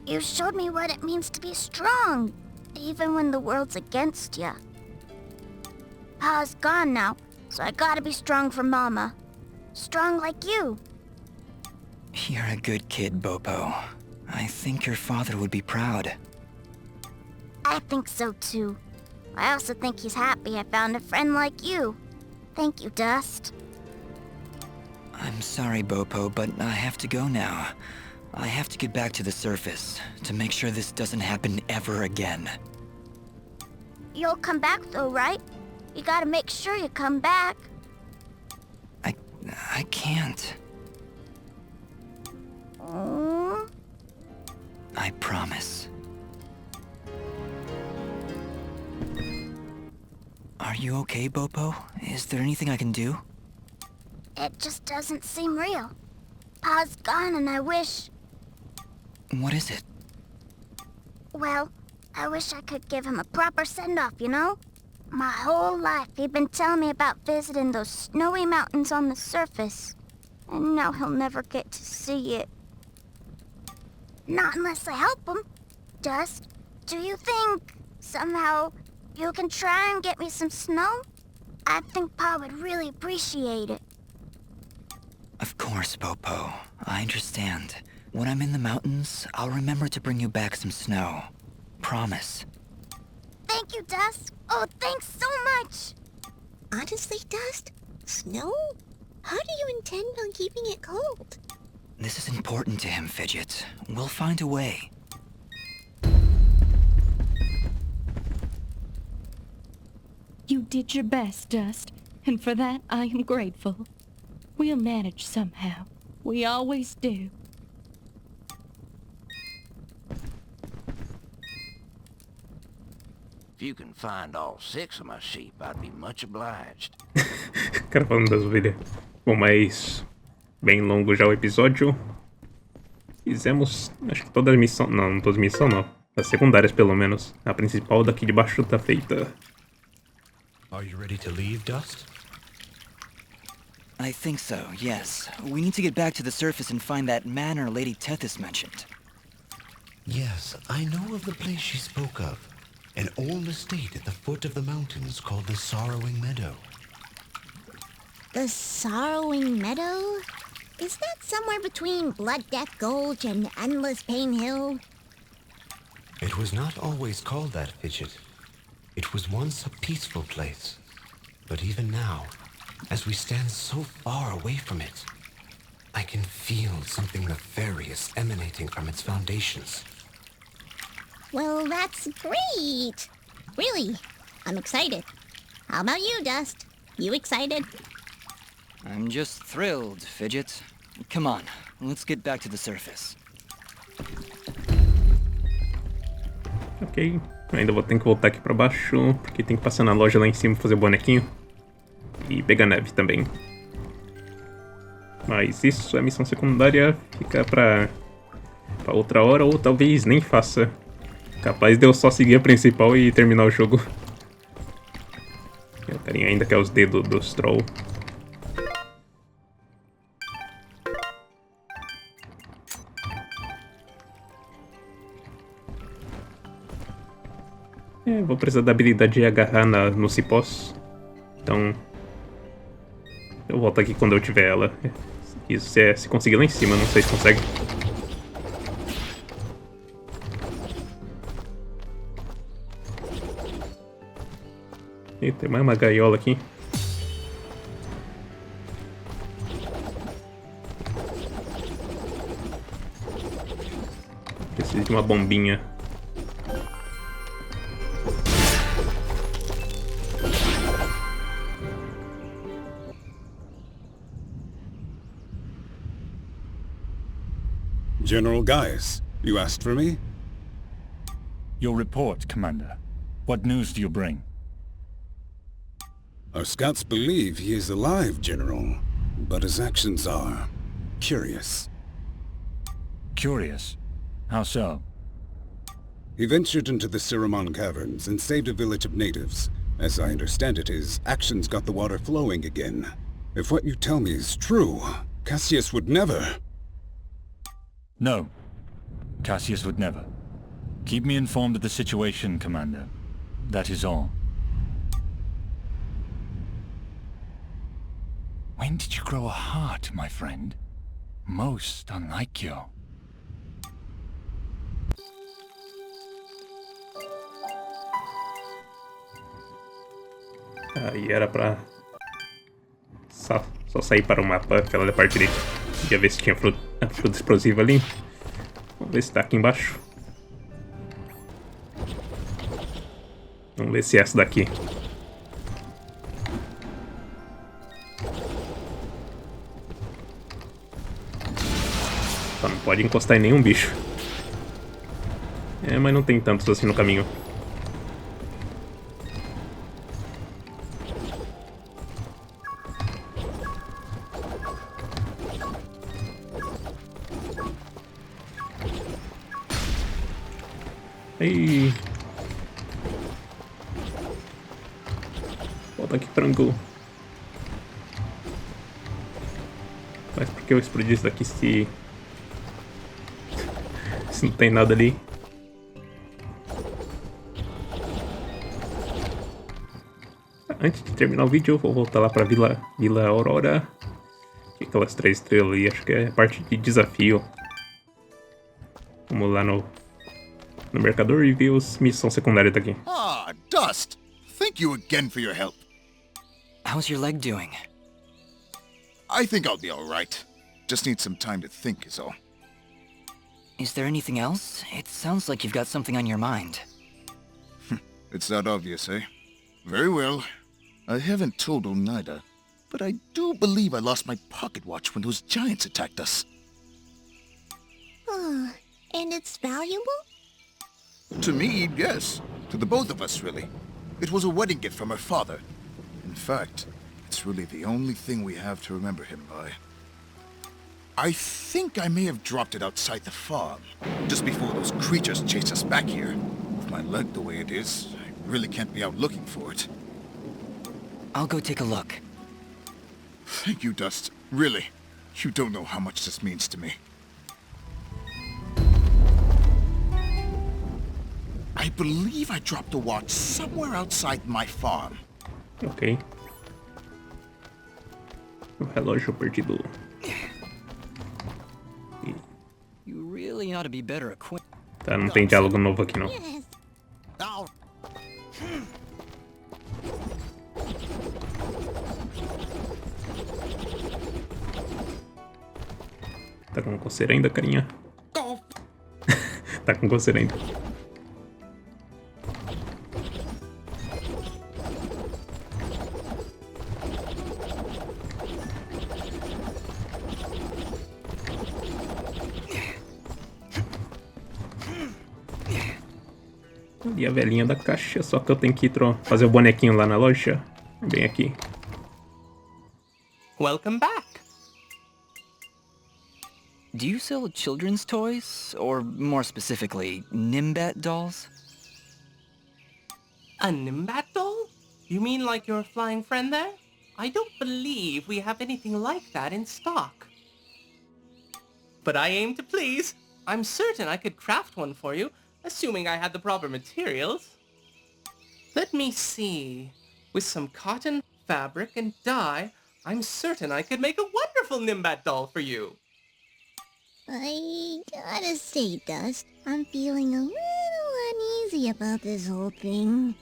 You showed me what it means to be strong, even when the world's against you. Pa's gone now, so I gotta be strong for Mama. Strong like you. You're a good kid, Bopo. I think your father would be proud. I think so too. I also think he's happy I found a friend like you. Thank you, Dust. I'm sorry, Bopo, but I have to go now. I have to get back to the surface to make sure this doesn't happen ever again. You'll come back though, right? You gotta make sure you come back. I can't. Mm. I promise. Are you okay, Bopo? Is there anything I can do? It just doesn't seem real. Pa's gone and I wish... What is it? Well, I wish I could give him a proper send-off, you know? My whole life he'd been telling me about visiting those snowy mountains on the surface. And now he'll never get to see it. Not unless I help him. Dust, do you think, somehow, you can try and get me some snow? I think Pa would really appreciate it. Of course, Popo. I understand. When I'm in the mountains, I'll remember to bring you back some snow. Promise. Thank you, Dust. Oh, thanks so much. Honestly, Dust? Snow? How do you intend on keeping it cold? This is important to him, Fidget. We'll find a way. You did your best, Dust, and for that I am grateful. We'll manage somehow. We always do. If you can find all 6 of my sheep, I'd be much obliged. Cara falando das ovelhas. Bom, mas bem longo já o episódio. Fizemos, acho que todas as missões, não todas as missões não. As secundárias pelo menos. A principal daqui de baixo tá feita. Are you ready to leave, Dust? I think so, yes. We need to get back to the surface and find that manor Lady Tethys mentioned. Yes, I know of the place she spoke of. An old estate at the foot of the mountains called the Sorrowing Meadow. The Sorrowing Meadow? Is that somewhere between Blood Death Gulch and Endless Pain Hill? It was not always called that, Fidget. It was once a peaceful place. But even now, as we stand so far away from it, I can feel something nefarious emanating from its foundations. Well, that's great. Really, I'm excited. How about you, Dust? You excited? I'm just thrilled, Fidget. Come on, let's get back to the surface. Ok, ainda vou ter que voltar aqui pra baixo, porque tem que passar na loja lá em cima fazer o bonequinho. E pegar neve também. Mas isso, a missão secundária fica pra outra hora, ou talvez nem faça. Capaz de eu só seguir a principal e terminar o jogo. O carinha ainda quer os dedos dos troll. Vou precisar da habilidade de agarrar nos cipós. Então eu volto aqui quando eu tiver ela. Isso se conseguir lá em cima, não sei se consegue. E tem mais uma gaiola aqui. Preciso de uma bombinha. General Gaius, you asked for me? Your report, Commander. What news do you bring? Our scouts believe he is alive, General, but his actions are curious. Curious? How so? He ventured into the Siramon caverns and saved a village of natives. As I understand it, his actions got the water flowing again. If what you tell me is true, Cassius would never... No. Cassius would never. Keep me informed of the situation, Commander. That is all. When did you grow a heart, my friend? Most unlike you. Aí era pra só sair para o mapa, aquela da parte direita. Ia ver se tinha fruta explosiva ali. Vamos ver se tá aqui embaixo. Vamos ver se é essa daqui. Só não pode encostar em nenhum bicho. Mas não tem tantos assim no caminho. Ei. ataque frango. Mas por que eu explodi isso daqui se não tem nada ali? Antes de terminar o vídeo, eu vou voltar lá pra Vila Aurora. E aquelas 3 estrelas ali, acho que é parte de desafio. Vamos lá no mercador e ver as missões secundárias daqui. Ah, Dust! Thank you again for your help. How's your leg doing? I think I'll be alright. Just need some time to think is all. Is there anything else? It sounds like you've got something on your mind. It's that obvious, eh? Very well. I haven't told Oneida, but I do believe I lost my pocket watch when those giants attacked us. Oh, and it's valuable? To me, yes. To the both of us, really. It was a wedding gift from her father. In fact, it's really the only thing we have to remember him by. I think I may have dropped it outside the farm, just before those creatures chased us back here. With my leg the way it is, I really can't be out looking for it. I'll go take a look. Thank you, Dust. Really. You don't know how much this means to me. I believe I dropped the watch somewhere outside my farm. Ok. O relógio perdido. You really ought to be better equipped. Tá, não tem diálogo novo aqui não. Yes. Now, Tá com coceira ainda, carinha? Tá com coceira ainda. E a velhinha da caixa, só que eu tenho que fazer o bonequinho lá na loja. Bem aqui. Welcome back. Do you sell children's toys? Or more specifically, Nimbat dolls? A Nimbat doll? You mean like your flying friend there? I don't believe we have anything like that in stock. But I aim to please. I'm certain I could craft one for you, assuming I had the proper materials. Let me see. With some cotton, fabric, and dye, I'm certain I could make a wonderful Nimbat doll for you. I gotta say, Dust, I'm feeling a little uneasy about this whole thing.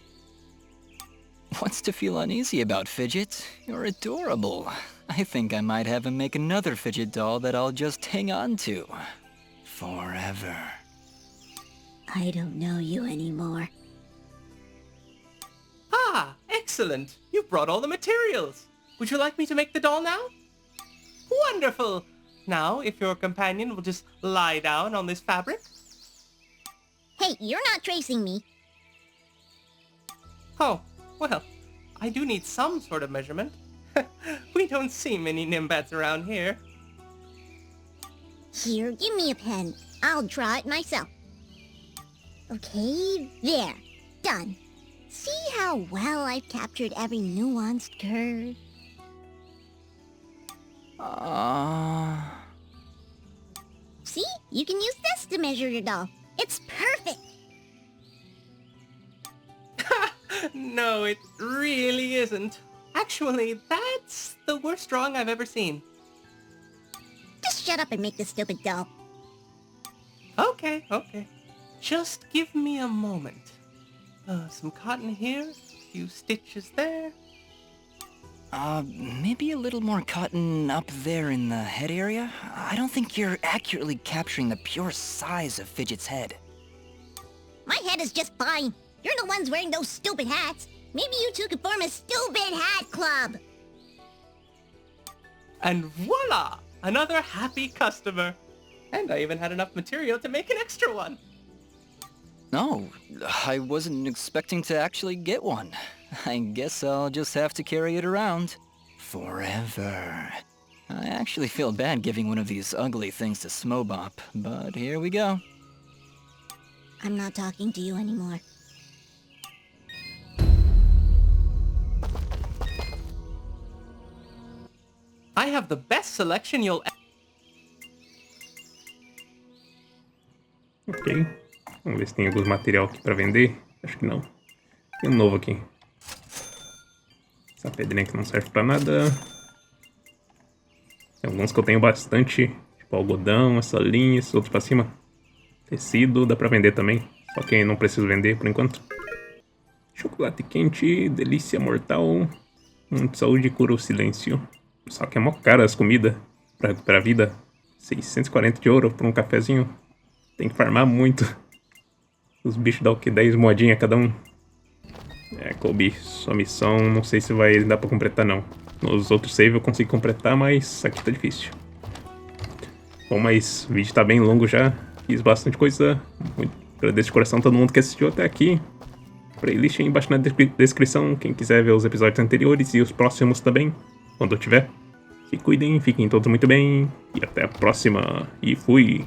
What's to feel uneasy about, Fidget? You're adorable. I think I might have him make another Fidget doll that I'll just hang on to. Forever. I don't know you anymore. Ah, excellent. You've brought all the materials. Would you like me to make the doll now? Wonderful. Now, if your companion will just lie down on this fabric. Hey, you're not tracing me. Oh, well, I do need some sort of measurement. We don't see many Nimbats around here. Here, give me a pen. I'll draw it myself. Okay, there. Done. See how well I've captured every nuanced curve? See? You can use this to measure your doll. It's perfect! No, it really isn't. Actually, that's the worst drawing I've ever seen. Just shut up and make this stupid doll. Okay. Just give me a moment. Some cotton here, a few stitches there. Maybe a little more cotton up there in the head area? I don't think you're accurately capturing the pure size of Fidget's head. My head is just fine. You're the ones wearing those stupid hats. Maybe you two could form a stupid hat club. And voila! Another happy customer. And I even had enough material to make an extra one. No, I wasn't expecting to actually get one. I guess I'll just have to carry it around. Forever. I actually feel bad giving one of these ugly things to Smobop, but here we go. I'm not talking to you anymore. have the best selection you'll Ok. Vamos ver se tem alguns material aqui pra vender. Acho que não. Tem um novo aqui. Essa pedrinha que não serve pra nada. Tem alguns que eu tenho bastante. Tipo algodão, essa linha, esses outros pra cima. Tecido, dá pra vender também. Só que não preciso vender por enquanto. Chocolate quente, delícia mortal. De saúde cura o silêncio. Só que é mó caro as comidas pra recuperar a vida. 640 de ouro por um cafezinho. Tem que farmar muito. Os bichos dão o que? 10 moedinhas cada um. É, Kobe, sua missão não sei se vai dar pra completar não. Nos outros save eu consigo completar, mas aqui tá difícil. Bom, mas o vídeo tá bem longo já. Fiz bastante coisa. Muito agradeço de coração a todo mundo que assistiu até aqui. Playlist aí embaixo na descrição. Quem quiser ver os episódios anteriores e os próximos também, quando eu tiver. Se cuidem, fiquem todos muito bem. E até a próxima. E fui!